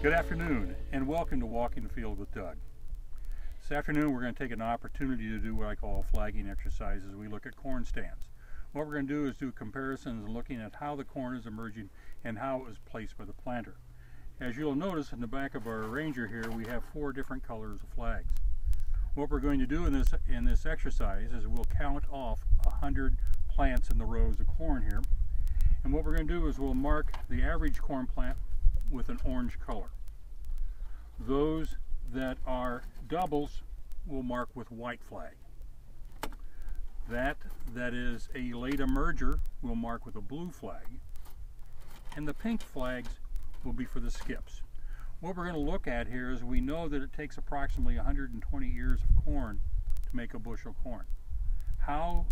Good afternoon and welcome to Walking the Field with Doug. This afternoon we're going to take an opportunity to do what I call a flagging exercise as we look at corn stands. What we're going to do is do comparisons and looking at how the corn is emerging and how it was placed by the planter. As you'll notice in the back of our Ranger here, we have 4 different colors of flags. What we're going to do in this exercise is we'll count off 100 plants in the rows of corn here. And what we're going to do is we'll mark the average corn plant with an orange color. Those that are doubles we'll mark with white flag. That is a late emerger we'll mark with a blue flag. And the pink flags will be for the skips. What we're going to look at here is we know that it takes approximately 120 ears of corn to make a bushel corn. How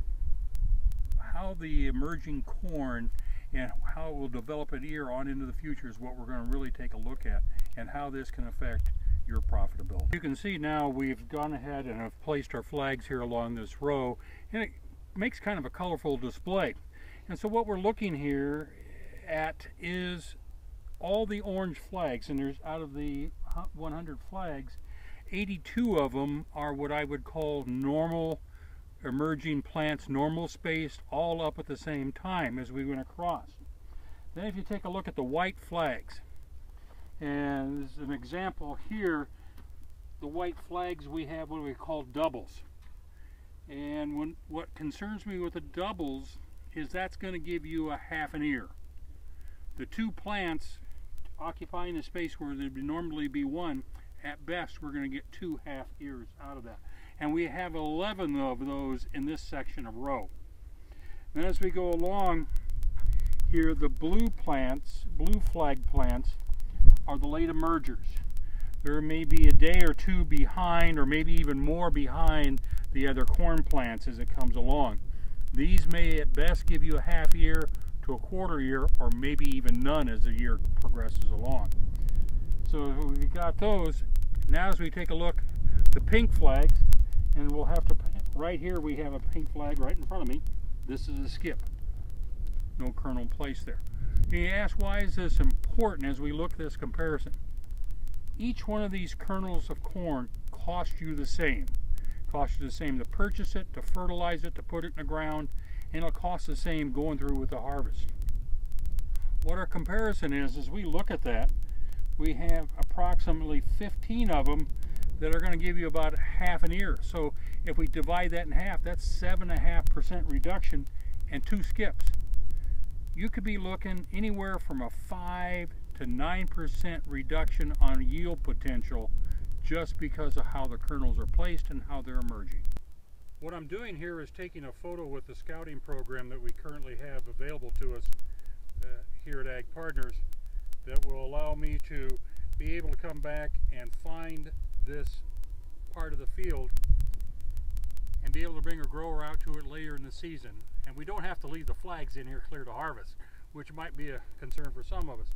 the emerging corn and how it will develop an ear on into the future is what we're going to really take a look at, and how this can affect your profitability. You can see now we've gone ahead and have placed our flags here along this row, and it makes kind of a colorful display. And so what we're looking here at is all the orange flags, and there's out of the 100 flags, 82 of them are what I would call normal emerging plants, normal spaced, all up at the same time as we went across. Then if you take a look at the white flags, and as an example here, the white flags we have what we call doubles. And what concerns me with the doubles is that's going to give you a half an ear. The 2 plants occupying a space where there'd normally be 1, at best we're going to get 2 half ears out of that. And we have 11 of those in this section of row. Then as we go along here, the blue flag plants are the late emergers. There may be a day or 2 behind, or maybe even more behind the other corn plants as it comes along. These may at best give you a half ear to a quarter ear, or maybe even none as the year progresses along. So we got those. Now as we take a look, the pink flags, and we'll have to, right here we have a pink flag right in front of me. This is a skip. No kernel placed there. And you ask, why is this important as we look at this comparison? Each one of these kernels of corn costs you the same. Costs you the same to purchase it, to fertilize it, to put it in the ground, and it'll cost the same going through with the harvest. What our comparison is, as we look at that, we have approximately 15 of them that are going to give you about half an ear. So if we divide that in half, that's 7.5% reduction and 2 skips. You could be looking anywhere from a 5 to 9% reduction on yield potential just because of how the kernels are placed and how they're emerging. What I'm doing here is taking a photo with the scouting program that we currently have available to us here at Ag Partners that will allow me to be able to come back and find this part of the field and be able to bring a grower out to it later in the season. And we don't have to leave the flags in here clear to harvest, which might be a concern for some of us.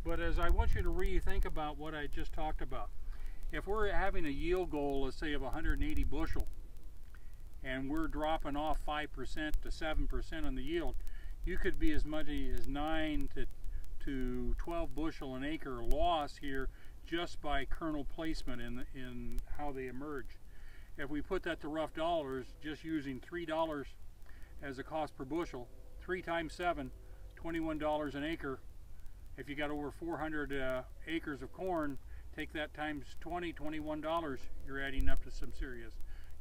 But as I want you to rethink about what I just talked about, if we're having a yield goal, let's say of 180 bushel, and we're dropping off 5% to 7% on the yield, you could be as much as 9 to 12 bushel an acre loss here just by kernel placement in how they emerge. If we put that to rough dollars, just using $3 as a cost per bushel, 3 times 7, $21 an acre. If you got over 400 acres of corn, take that times 20, $21, you're adding up to some serious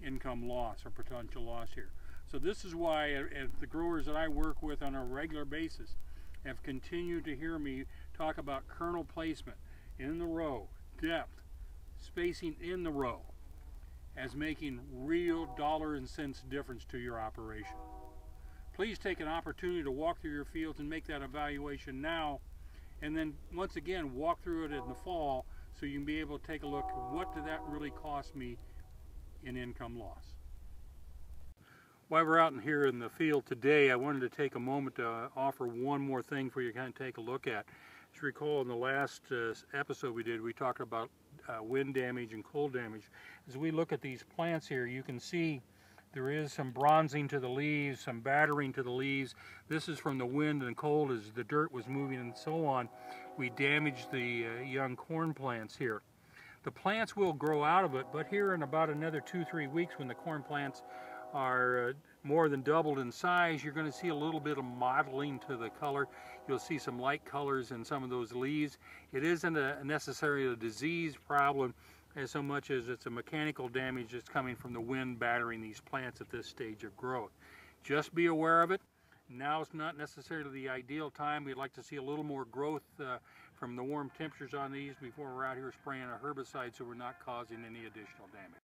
income loss or potential loss here. So this is why the growers that I work with on a regular basis have continued to hear me talk about kernel placement in the row, depth, spacing in the row, as making real dollar and cents difference to your operation. Please take an opportunity to walk through your fields and make that evaluation now, and then once again walk through it in the fall so you can be able to take a look at what did that really cost me in income loss. While we're out in here in the field today, I wanted to take a moment to offer one more thing for you to kind of take a look at. As you recall, in the last episode we did, we talked about wind damage and cold damage. As we look at these plants here, you can see There is some bronzing to the leaves, some battering to the leaves. This is from the wind and cold as the dirt was moving and so on. We damaged the young corn plants here. The plants will grow out of it, but here in about another 2-3 weeks when the corn plants are more than doubled in size, you're going to see a little bit of mottling to the color. You'll see some light colors in some of those leaves. It isn't necessarily a disease problem as so much as it's a mechanical damage that's coming from the wind battering these plants at this stage of growth. Just be aware of it. Now is not necessarily the ideal time. We'd like to see a little more growth from the warm temperatures on these before we're out here spraying a herbicide so we're not causing any additional damage.